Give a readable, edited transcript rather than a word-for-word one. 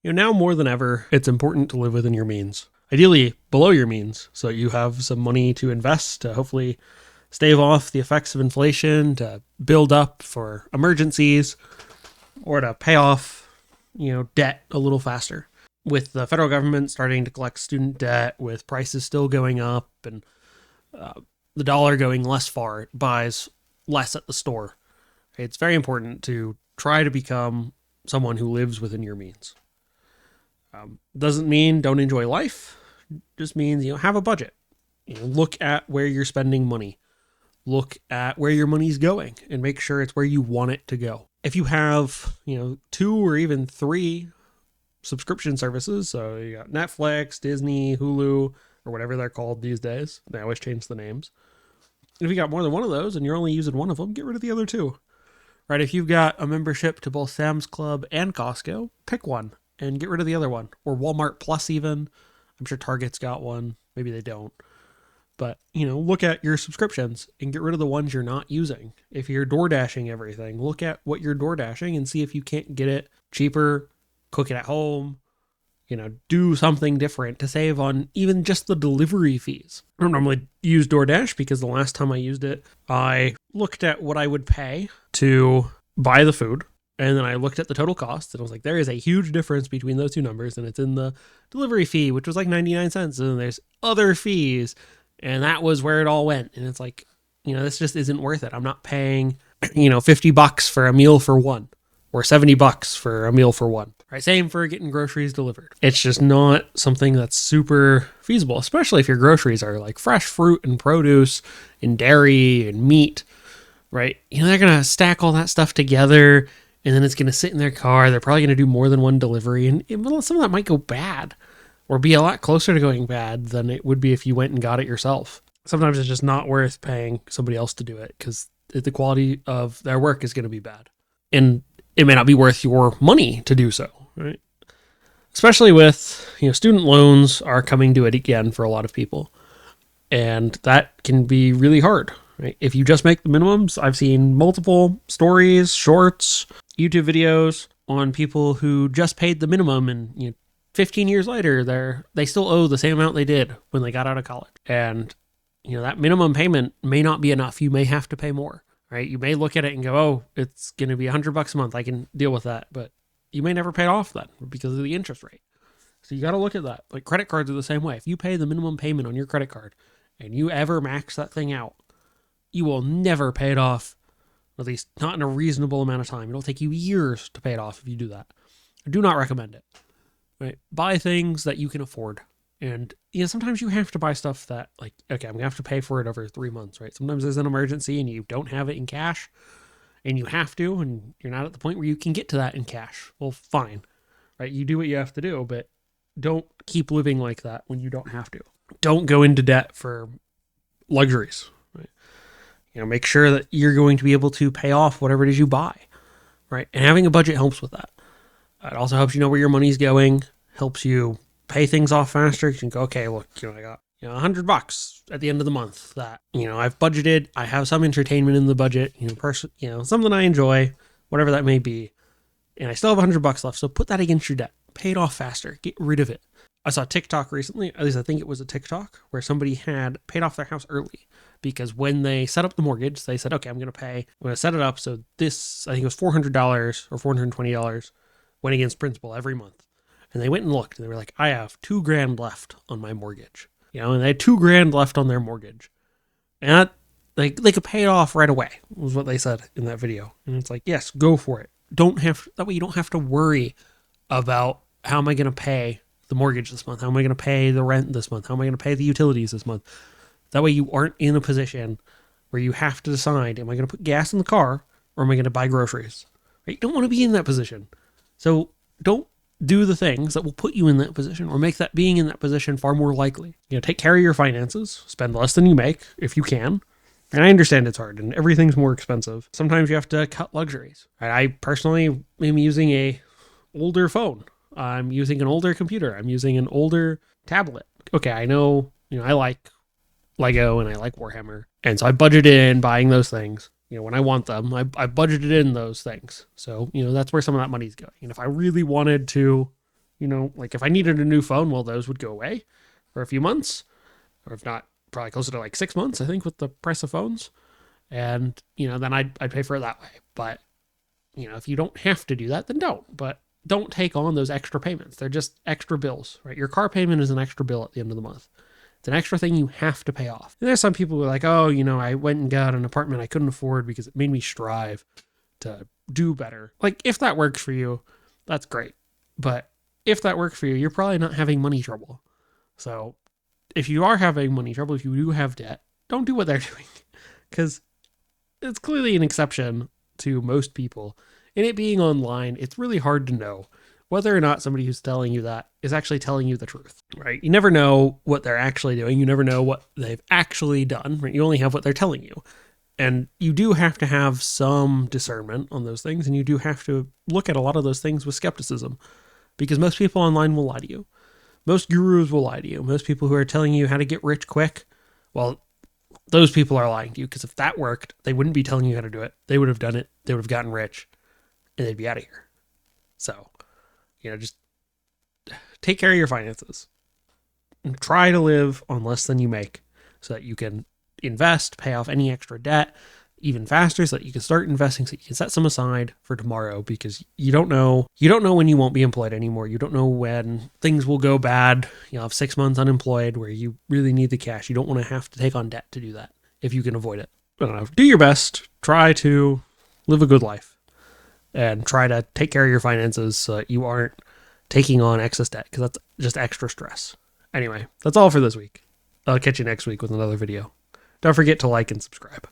Now more than ever, it's important to live within your means. Ideally, below your means, so you have some money to invest to hopefully stave off the effects of inflation, to build up for emergencies, or to pay off, debt a little faster. With the federal government starting to collect student debt, with prices still going up, and the dollar going less far, it buys less at the store. It's very important to try to become someone who lives within your means. Doesn't mean don't enjoy life. Just means, have a budget. Look at where you're spending money. Look at where your money's going and make sure it's where you want it to go. If you have, 2 or even 3 subscription services, so you got Netflix, Disney, Hulu, or whatever they're called these days. They always change the names. If you got more than one of those and you're only using one of them, get rid of the other 2. Right? If you've got a membership to both Sam's Club and Costco, pick one and get rid of the other one. Or Walmart Plus even. I'm sure Target's got one. Maybe they don't. But, look at your subscriptions and get rid of the ones you're not using. If you're DoorDashing everything, look at what you're DoorDashing and see if you can't get it cheaper, cook it at home, do something different to save on even just the delivery fees. I don't normally use DoorDash because the last time I used it, I looked at what I would pay to buy the food. And then I looked at the total cost and I was like, there is a huge difference between those 2 numbers. And it's in the delivery fee, which was like 99 cents. And then there's other fees. And that was where it all went. And it's like, this just isn't worth it. I'm not paying, $50 for a meal for one or $70 for a meal for one. Right? Same for getting groceries delivered. It's just not something that's super feasible, especially if your groceries are like fresh fruit and produce and dairy and meat, right? They're going to stack all that stuff together. And then it's going to sit in their car. They're probably going to do more than one delivery. And some of that might go bad or be a lot closer to going bad than it would be if you went and got it yourself. Sometimes it's just not worth paying somebody else to do it because the quality of their work is going to be bad. And it may not be worth your money to do so, right? Especially with, student loans are coming due again for a lot of people. And that can be really hard, right? If you just make the minimums, I've seen multiple stories, shorts, YouTube videos on people who just paid the minimum and 15 years later they still owe the same amount they did when they got out of college. And that minimum payment may not be enough. You may have to pay more, right? You may look at it and go, oh, it's going to be $100 a month. I can deal with that. But you may never pay it off then because of the interest rate. So you got to look at that. Like credit cards are the same way. If you pay the minimum payment on your credit card and you ever max that thing out, you will never pay it off. At least not in a reasonable amount of time. It'll take you years to pay it off if you do that. I do not recommend it. Right? Buy things that you can afford. And sometimes you have to buy stuff that okay, I'm going to have to pay for it over 3 months, right? Sometimes there's an emergency and you don't have it in cash and you have to, and you're not at the point where you can get to that in cash. Well, fine, right? You do what you have to do, but don't keep living like that when you don't have to. Don't go into debt for luxuries, right? Make sure that you're going to be able to pay off whatever it is you buy, right? And having a budget helps with that. It also helps you know where your money's going, helps you pay things off faster. You can go, okay, look, I got $100 at the end of the month that I've budgeted. I have some entertainment in the budget, something I enjoy, whatever that may be, and I still have $100 left. So put that against your debt, pay it off faster, get rid of it. I saw TikTok recently, at least I think it was a TikTok, where somebody had paid off their house early because when they set up the mortgage, they said, okay, I'm going to set it up. So this, I think it was $400 or $420 went against principal every month. And they went and looked and they were like, I have $2,000 left on my mortgage, and they had $2,000 left on their mortgage, and that, they could pay it off right away was what they said in that video. And it's like, yes, go for it. That way you don't have to worry about how am I going to pay the mortgage this month? How am I going to pay the rent this month? How am I going to pay the utilities this month? That way you aren't in a position where you have to decide, am I going to put gas in the car or am I going to buy groceries? Right? You don't want to be in that position. So don't do the things that will put you in that position or make that being in that position far more likely. Take care of your finances, spend less than you make if you can. And I understand it's hard and everything's more expensive. Sometimes you have to cut luxuries. I personally am using a older phone. I'm using an older computer. I'm using an older tablet. Okay, I know, I like Lego and I like Warhammer. And so I budgeted in buying those things. When I want them, I budgeted in those things. So, that's where some of that money's going. And if I really wanted to Like if I needed a new phone, well, those would go away for a few months, or if not, probably closer to like 6 months, I think, with the price of phones. And, then I'd pay for it that way. But, if you don't have to do that, then don't. But don't take on those extra payments. They're just extra bills, right? Your car payment is an extra bill at the end of the month. It's an extra thing you have to pay off. And there's some people who are like, oh, I went and got an apartment I couldn't afford because it made me strive to do better. Like, if that works for you, that's great. But if that works for you, you're probably not having money trouble. So if you are having money trouble, if you do have debt, don't do what they're doing, because it's clearly an exception to most people. And it being online, it's really hard to know whether or not somebody who's telling you that is actually telling you the truth, right? You never know what they're actually doing. You never know what they've actually done, right? You only have what they're telling you. And you do have to have some discernment on those things, and you do have to look at a lot of those things with skepticism, because most people online will lie to you. Most gurus will lie to you. Most people who are telling you how to get rich quick, well, those people are lying to you, because if that worked, they wouldn't be telling you how to do it. They would have done it. They would have gotten rich, and they'd be out of here. So, just take care of your finances. And try to live on less than you make so that you can invest, pay off any extra debt even faster, so that you can start investing, so you can set some aside for tomorrow, because you don't know when you won't be employed anymore. You don't know when things will go bad. You'll have 6 months unemployed where you really need the cash. You don't want to have to take on debt to do that if you can avoid it. I don't know. Do your best. Try to live a good life and try to take care of your finances so that you aren't taking on excess debt, because that's just extra stress. Anyway, that's all for this week. I'll catch you next week with another video. Don't forget to like and subscribe.